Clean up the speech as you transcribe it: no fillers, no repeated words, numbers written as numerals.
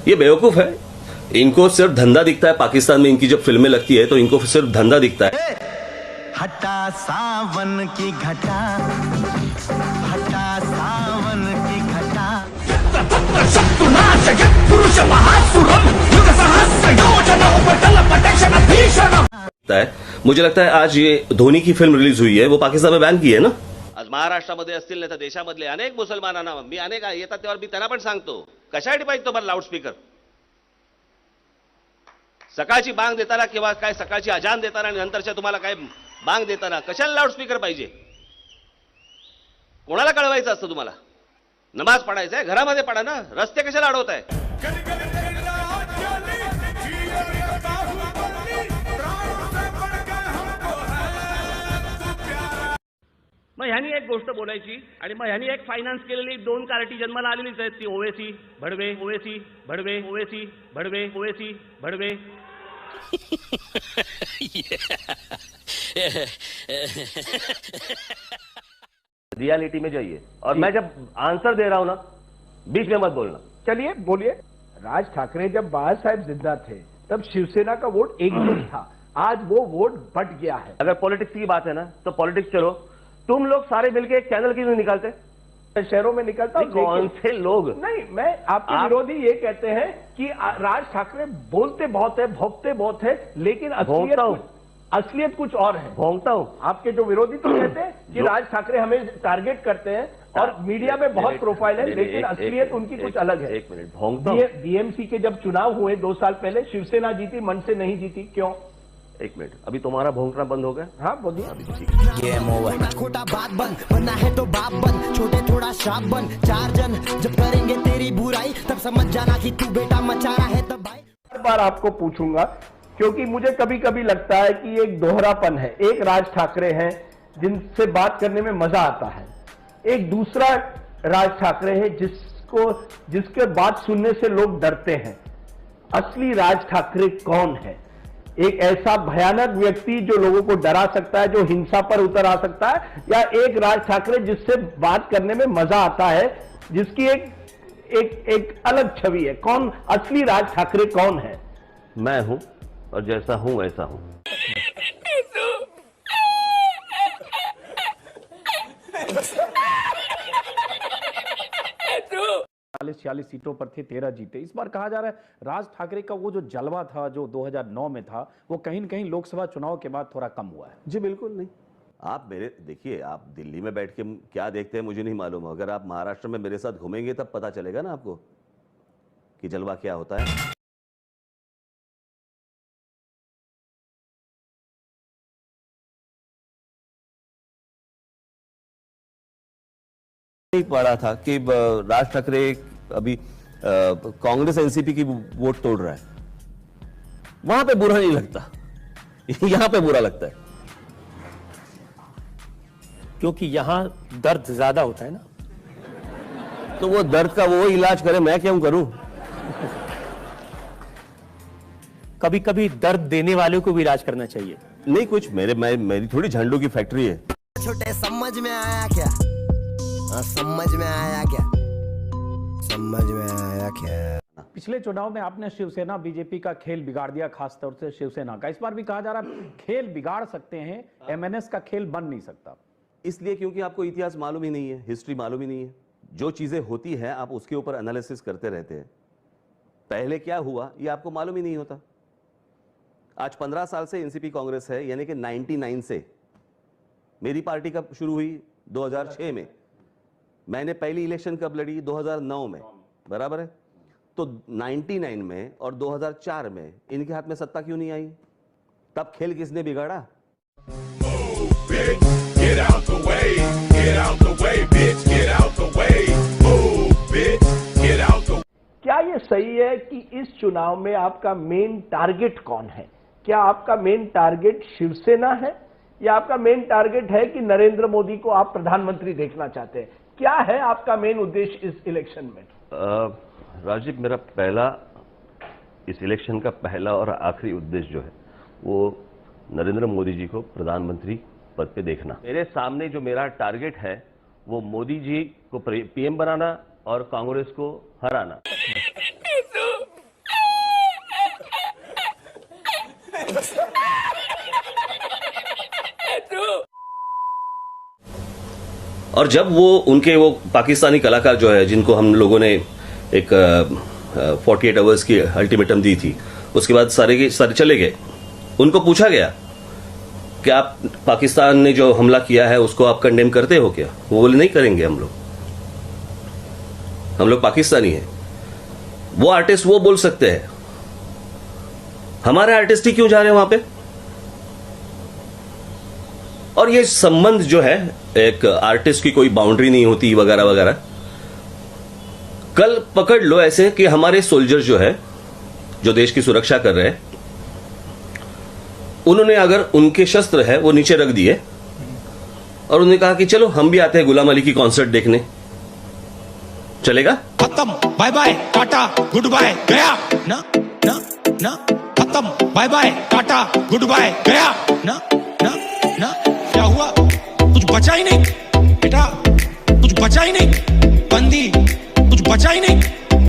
ये बेवकूफ है। इनको सिर्फ धंधा दिखता है। पाकिस्तान में इनकी जब फिल्में लगती है तो इनको सिर्फ धंधा दिखता है। हटा सावन की घटा, हटा सावन की घटा। मुझे लगता है आज ये धोनी की फिल्म रिलीज हुई है, वो पाकिस्तान में बैन की है ना। आज महाराष्ट्रामध्ये असतील नाही तर देशामधले अनेक मुसलमानांना मी अनेक येतात तेव्हा मी त्यांना पण सांगतो, कशासाठी पाहिजे तुम्हाला लाऊडस्पीकर? सकाळची बांग देताना किंवा काय सकाळची अजान देताना आणि नंतरच्या तुम्हाला काय बांग देताना कशाला लाऊडस्पीकर पाहिजे? कोणाला कळवायचं असतं तुम्हाला? नमाज पढायचंय घरामध्ये पडा ना, रस्ते कशाला अडवताय? मग ह्यांनी एक गोष्ट बोलायची आणि मग ह्यांनी एक फायनान्स केलेली 2 कार्टी जन्माला आलेलीच आहेत, ती ओवेसी भडवे, ओवेसी भडवे, ओवेसी भडवे, ओवेसी भडवे। रियलिटी में जाइए और मैं जब आंसर दे रहा हूं ना, बीच में मत बोलना। चलिए बोलिए। राज ठाकरे जब बाबा साहब जिंदा थे तब शिवसेना का वोट एकजुट था, आज वो वोट बट गया है। अगर पॉलिटिक्स की बात है ना तो पॉलिटिक्स चलो, तुम लोग सारे मिलके एक चैनल क्यों नहीं निकालते? शहरों में निकलता हूं। कौन से लोग? नहीं, मैं आपके विरोधी ये कहते हैं कि राज ठाकरे बोलते बहुत है, भोंकते बहुत है, लेकिन असलियत कुछ और है। भोंकता हूं? आपके जो विरोधी तो कहते हैं कि राज ठाकरे हमें टारगेट करते हैं और मीडिया में बहुत प्रोफाइल है, लेकिन असलियत उनकी कुछ अलग है। एक मिनट, भोंकता हूं? बीएमसी के जब चुनाव हुए 2 साल पहले, शिवसेना जीती, मन से नहीं जीती, क्यों? एक मिनट, अभी तुम्हारा भौंकना बंद हो गया? हाँ बोलिए। छोटा बात बन, बनना है तो बाप बन, छोटे थोड़ा शाप बन, 4 जन जब करेंगे तेरी बुराई तब समझ जाना कि तू बेटा मचा रहा है तब भाई। हर बार आपको पूछूंगा क्योंकि मुझे कभी कभी लगता है कि एक दोहरापन है। एक राज ठाकरे हैं जिनसे बात करने में मजा आता है, एक दूसरा राज ठाकरे है जिसके बात सुनने से लोग डरते हैं। असली राज ठाकरे कौन है? एक ऐसा भयानक व्यक्ति जो लोगों को डरा सकता है, जो हिंसा पर उतर आ सकता है, या एक राज ठाकरे जिससे बात करने में मजा आता है, जिसकी एक अलग छवि है? कौन असली राज ठाकरे कौन है? मैं हूं और जैसा हूं वैसा हूं। 46 सीटों पर थे, 13 जीते। इस बार कहा जा रहा है राज ठाकरे का वो जो जलवा था जो 2009 में था, वो कहीं न कहीं लोकसभा चुनाव के बाद थोड़ा कम हुआ है। जी बिल्कुल नहीं। आप मेरे देखिए, आप दिल्ली में बैठ के क्या देखते हैं मुझे नहीं मालूम। अगर आप महाराष्ट्र में मेरे साथ घूमेंगे तब पता चलेगा ना आपको कि जलवा क्या होता है। नहीं पढ़ा था कि राज ठाकरे अभी कांग्रेस एनसीपी की वोट तोड़ रहा है, वहां पे बुरा नहीं लगता, यहां पे बुरा लगता है क्योंकि यहां दर्द ज्यादा होता है ना। तो वो दर्द का वो इलाज करे, मैं क्यों करूं? कभी कभी दर्द देने वाले को भी इलाज करना चाहिए। नहीं कुछ मेरी थोड़ी झंडू की फैक्ट्री है। छोटे समझ में आया क्या? समझ में आया क्या? समझ में आया क्या? पिछले चुनाव में आपने शिवसेना बीजेपी का खेल बिगाड़ दिया, खासतौर से शिवसेना का। इस बार भी कहा जा रहा है खेल बिगाड़ सकते हैं, एमएनएस का खेल बन नहीं सकता। इसलिए क्योंकि आपको इतिहास मालूम ही नहीं है, हिस्ट्री मालूम ही नहीं है। जो चीजें होती हैं आप उसके ऊपर एनालिसिस करते रहते हैं, पहले क्या हुआ ये आपको मालूम ही नहीं होता। आज 15 साल से एनसीपी कांग्रेस है, यानी कि 99 से। मेरी पार्टी कब शुरू हुई? 2006 में। मैंने पहली इलेक्शन कब लड़ी? 2009 में, बराबर है। तो 99 में और 2004 में इनके हाथ में सत्ता क्यों नहीं आई? तब खेल किसने बिगाड़ा? क्या ये सही है कि इस चुनाव में आपका मेन टारगेट कौन है? क्या आपका मेन टारगेट शिवसेना है या आपका मेन टारगेट है कि नरेंद्र मोदी को आप प्रधानमंत्री देखना चाहते हैं? क्या है आपका मेन उद्देश्य इस इलेक्शन में? राजीव, मेरा इस इलेक्शन का पहला और आखिरी उद्देश्य जो है वो नरेंद्र मोदी जी को प्रधानमंत्री पद पे देखना। मेरे सामने जो मेरा टारगेट है वो मोदी जी को पीएम बनाना और कांग्रेस को हराना। और जब वो उनके वो पाकिस्तानी कलाकार जो है जिनको हम लोगों ने एक 48 आवर्स की अल्टीमेटम दी थी, उसके बाद सारे के सारे चले गए, उनको पूछा गया कि आप पाकिस्तान ने जो हमला किया है उसको आप कंडेम करते हो क्या? वो बोले नहीं करेंगे, हम लोग पाकिस्तानी हैं। वो आर्टिस्ट वो बोल सकते हैं, हमारे आर्टिस्ट ही क्यों जा रहे हैं वहां पे? और ये संबंध जो है, एक आर्टिस्ट की कोई बाउंड्री नहीं होती वगैरह वगैरह। कल पकड़ लो ऐसे कि हमारे सोल्जर जो है, जो देश की सुरक्षा कर रहे हैं, उन्होंने अगर उनके शस्त्र है वो नीचे रख दिए और उन्होंने कहा कि चलो हम भी आते हैं गुलाम अली की कॉन्सर्ट देखने, चलेगा? खत्म, bye bye tata goodbye, गया ना ना ना, खत्म bye bye tata goodbye, गया ना ना ना। क्या हुआ? कुछ बचा ही नहीं बेटा, कुछ बचा ही नहीं, बंदी कुछ बचा ही नहीं।